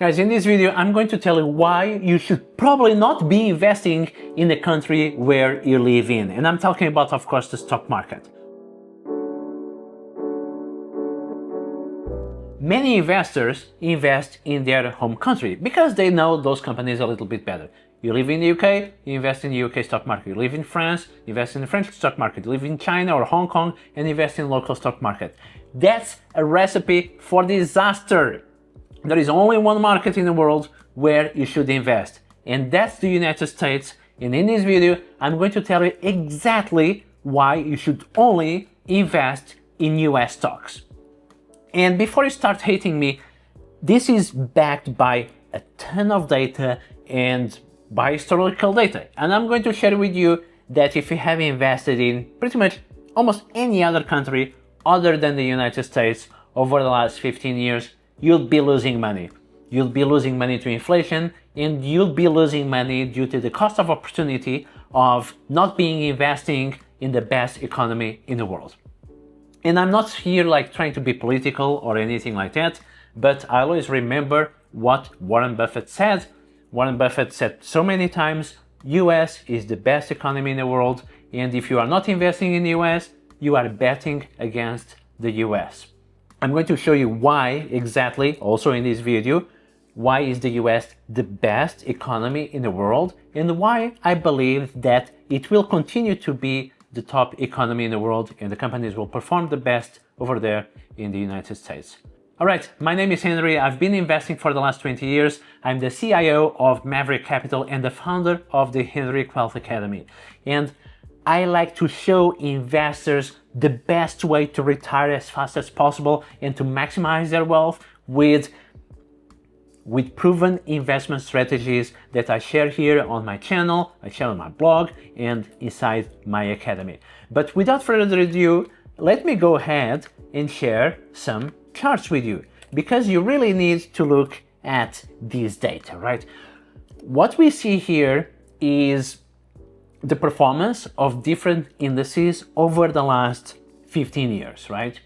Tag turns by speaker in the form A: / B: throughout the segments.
A: Guys, in this video, I'm going to tell you why you should probably not be investing in the country where you live in. And I'm talking about, of course, the stock market. Many investors invest in their home country because they know those companies a little bit better. You live in the UK, you invest in the UK stock market. You live in France, invest in the French stock market. You live in China or Hong Kong and invest in local stock market. That's a recipe for disaster. There is only one market in the world where you should invest, and that's the United States. And in this video, I'm going to tell you exactly why you should only invest in US stocks. And before you start hating me, this is backed by a ton of data and by historical data. And I'm going to share with you that if you have invested in pretty much almost any other country other than the United States over the last 15 years, you'll be losing money. You'll be losing money to inflation, and you'll be losing money due to the cost of opportunity of not being investing in the best economy in the world. And I'm not here like trying to be political or anything like that, but I always remember what Warren Buffett said. Warren Buffett said so many times, US is the best economy in the world, and if you are not investing in the US, you are betting against the US. I'm going to show you why exactly, also in this video, why is the US the best economy in the world and why I believe that it will continue to be the top economy in the world and the companies will perform the best over there in the United States. All right, my name is Henry. I've been investing for the last 20 years. I'm the CIO of Maverick Capital and the founder of the Henrique Wealth Academy. And I like to show investors the best way to retire as fast as possible and to maximize their wealth with proven investment strategies that I share here on my channel, I share on my blog, and inside my academy. But without further ado, let me go ahead and share some charts with you, because you really need to look at this data, right? What we see here is the performance of different indices over the last 15 years, right?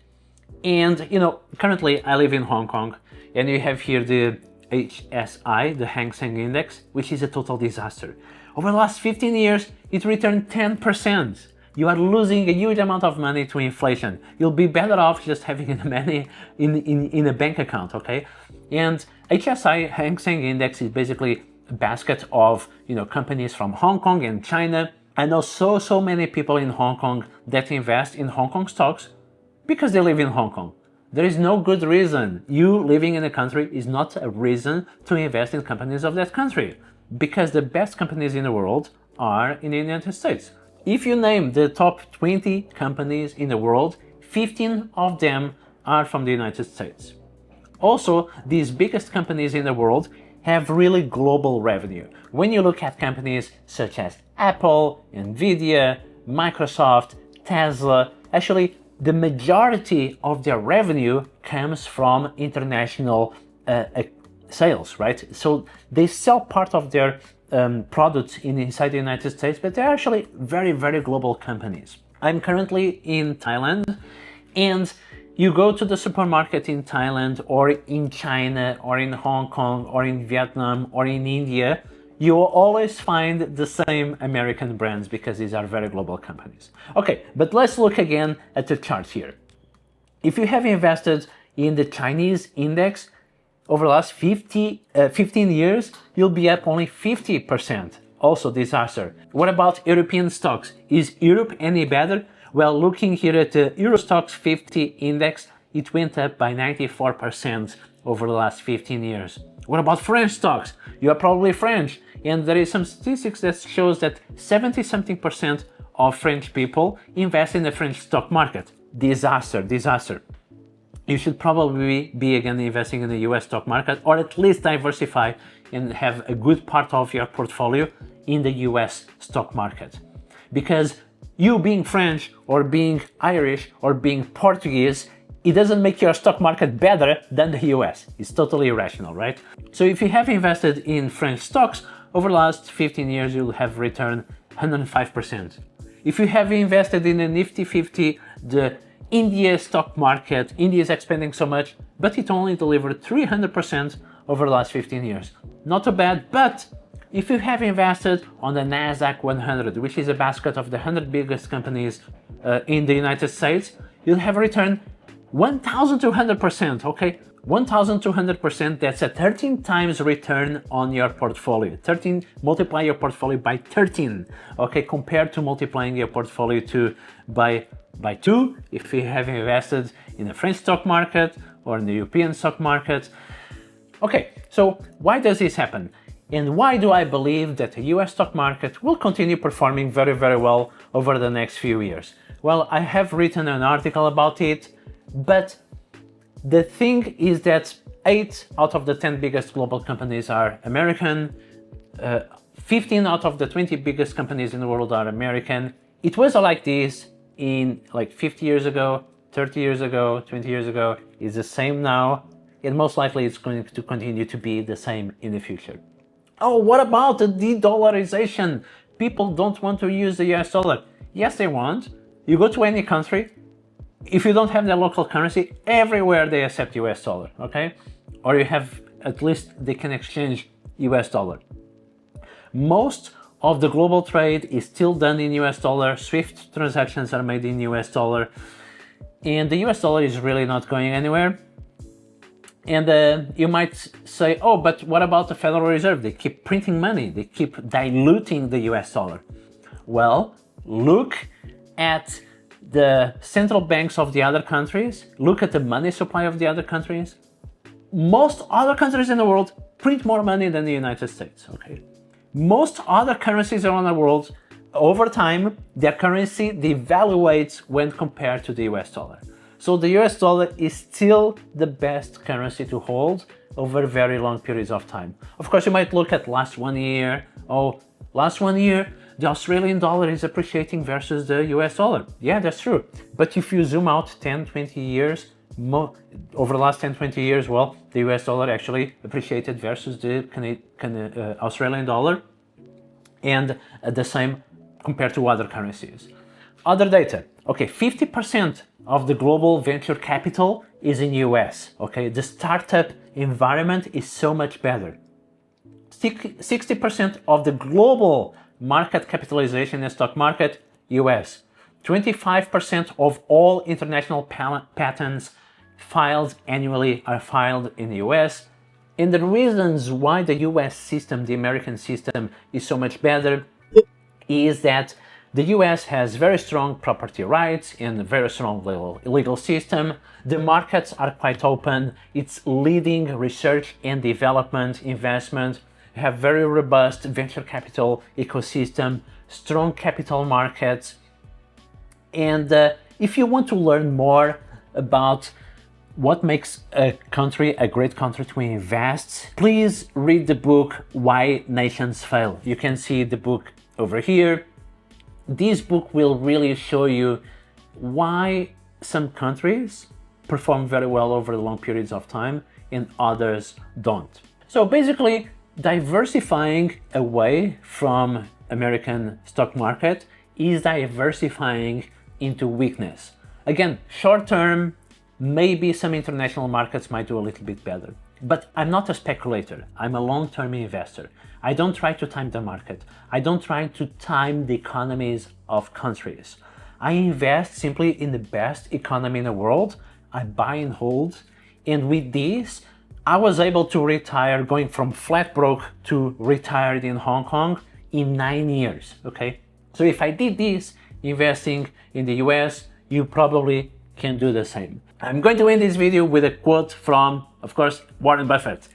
A: And currently I live in Hong Kong, and you have here the HSI, the Hang Seng Index, which is a total disaster. Over the last 15 years, it returned 10%. You are losing a huge amount of money to inflation. You'll be better off just having the money in a bank account, okay? And HSI, Hang Seng Index, is basically basket of companies from Hong Kong and China. I know so many people in Hong Kong that invest in Hong Kong stocks because they live in Hong Kong. There is no good reason. You living in a country is not a reason to invest in companies of that country, because the best companies in the world are in the United States. If you name the top 20 companies in the world, 15 of them are from the United States. Also, these biggest companies in the world have really global revenue. When you look at companies such as Apple, Nvidia, Microsoft, Tesla, actually the majority of their revenue comes from international sales, right? So they sell part of their products inside the United States, but they're actually very global companies. I'm currently in Thailand, and you go to the supermarket in Thailand or in China or in Hong Kong or in Vietnam or in India, you will always find the same American brands because these are very global companies. Okay, but let's look again at the chart here. If you have invested in the Chinese index over the last 15 years, you'll be up only 50%. Also disaster. What about European stocks? Is Europe any better? Well, looking here at the Eurostoxx 50 index, it went up by 94% over the last 15 years. What about French stocks? You are probably French, and there is some statistics that shows that 70-something% of French people invest in the French stock market. Disaster. You should probably be again investing in the US stock market, or at least diversify and have a good part of your portfolio in the US stock market. Because you being French or being Irish or being Portuguese, it doesn't make your stock market better than the US. It's totally irrational, right? So if you have invested in French stocks, over the last 15 years, you'll have returned 105%. If you have invested in the Nifty 50, the India stock market, India is expanding so much, but it only delivered 300% over the last 15 years. Not too bad, but if you have invested on the Nasdaq 100, which is a basket of the 100 biggest companies in the United States, you'll have a return 1,200%, okay? 1,200%, that's a 13 times return on your portfolio. 13, multiply your portfolio by 13, okay? Compared to multiplying your portfolio by 2 if you have invested in the French stock market or in the European stock market. Okay, so why does this happen? And why do I believe that the US stock market will continue performing very, very well over the next few years? Well, I have written an article about it, but the thing is that 8 out of the 10 biggest global companies are American, 15 out of the 20 biggest companies in the world are American. It was like this in like 50 years ago, 30 years ago, 20 years ago. It's the same now, and most likely it's going to continue to be the same in the future. Oh, what about the de-dollarization? People don't want to use the US dollar. Yes, they want. You go to any country, if you don't have the local currency, everywhere they accept US dollar, okay? Or you have, at least they can exchange US dollar. Most of the global trade is still done in US dollar. SWIFT transactions are made in US dollar. And the US dollar is really not going anywhere. And you might say, oh, but what about the Federal Reserve? They keep printing money. They keep diluting the US dollar. Well, look at the central banks of the other countries. Look at the money supply of the other countries. Most other countries in the world print more money than the United States, okay? Most other currencies around the world, over time, their currency devaluates when compared to the US dollar. So the US dollar is still the best currency to hold over very long periods of time. Of course, you might look at last 1 year. Oh, last 1 year, the Australian dollar is appreciating versus the US dollar. Yeah, that's true. But if you zoom out 10, 20 years, over the last 10, 20 years, well, the US dollar actually appreciated versus the Australian dollar, and the same compared to other currencies. Other data, okay, 50% of the global venture capital is in US, okay? The startup environment is so much better. 60% of the global market capitalization in the stock market, US. 25% of all international patents filed annually are filed in the US. And the reasons why the US system, the American system, is so much better is that the US has very strong property rights and a very strong legal system. The markets are quite open. It's leading research and development investment. You have very robust venture capital ecosystem, strong capital markets. And if you want to learn more about what makes a country a great country to invest, please read the book Why Nations Fail. You can see the book over here. This book will really show you why some countries perform very well over long periods of time and others don't. So basically, diversifying away from American stock market is diversifying into weakness. Again, short term, maybe some international markets might do a little bit better. But I'm not a speculator. I'm a long-term investor. I don't try to time the market. I don't try to time the economies of countries. I invest simply in the best economy in the world. I buy and hold. And with this, I was able to retire, going from flat broke to retired in Hong Kong in 9 years, okay? So if I did this, investing in the US, you probably can do the same. I'm going to end this video with a quote from, of course, Warren Buffett.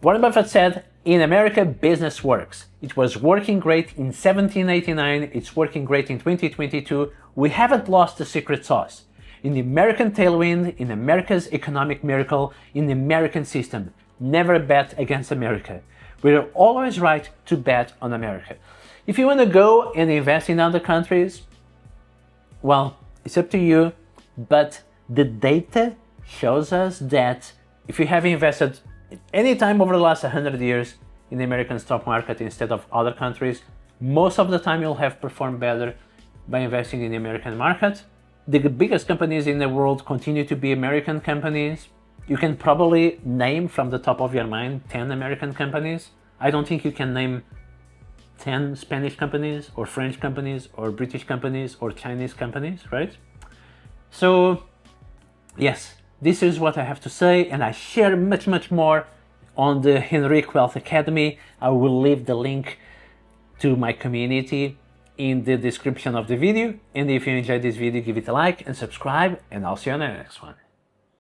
A: Warren Buffett said, "In America, business works. It was working great in 1789. It's working great in 2022. We haven't lost the secret sauce. In the American tailwind, in America's economic miracle, in the American system. Never bet against America. We're always right to bet on America." If you want to go and invest in other countries, well, it's up to you, but the data shows us that if you have invested any time over the last 100 years in the American stock market instead of other countries, most of the time you'll have performed better by investing in the American market. The biggest companies in the world continue to be American companies. You can probably name from the top of your mind 10 American companies. I don't think you can name 10 Spanish companies or French companies or British companies or Chinese companies, right? So yes, this is what I have to say, and I share much more on the Henrique Wealth Academy. I will leave the link to my community in the description of the video, and if you enjoyed this video, give it a like and subscribe, and I'll see you on the next one.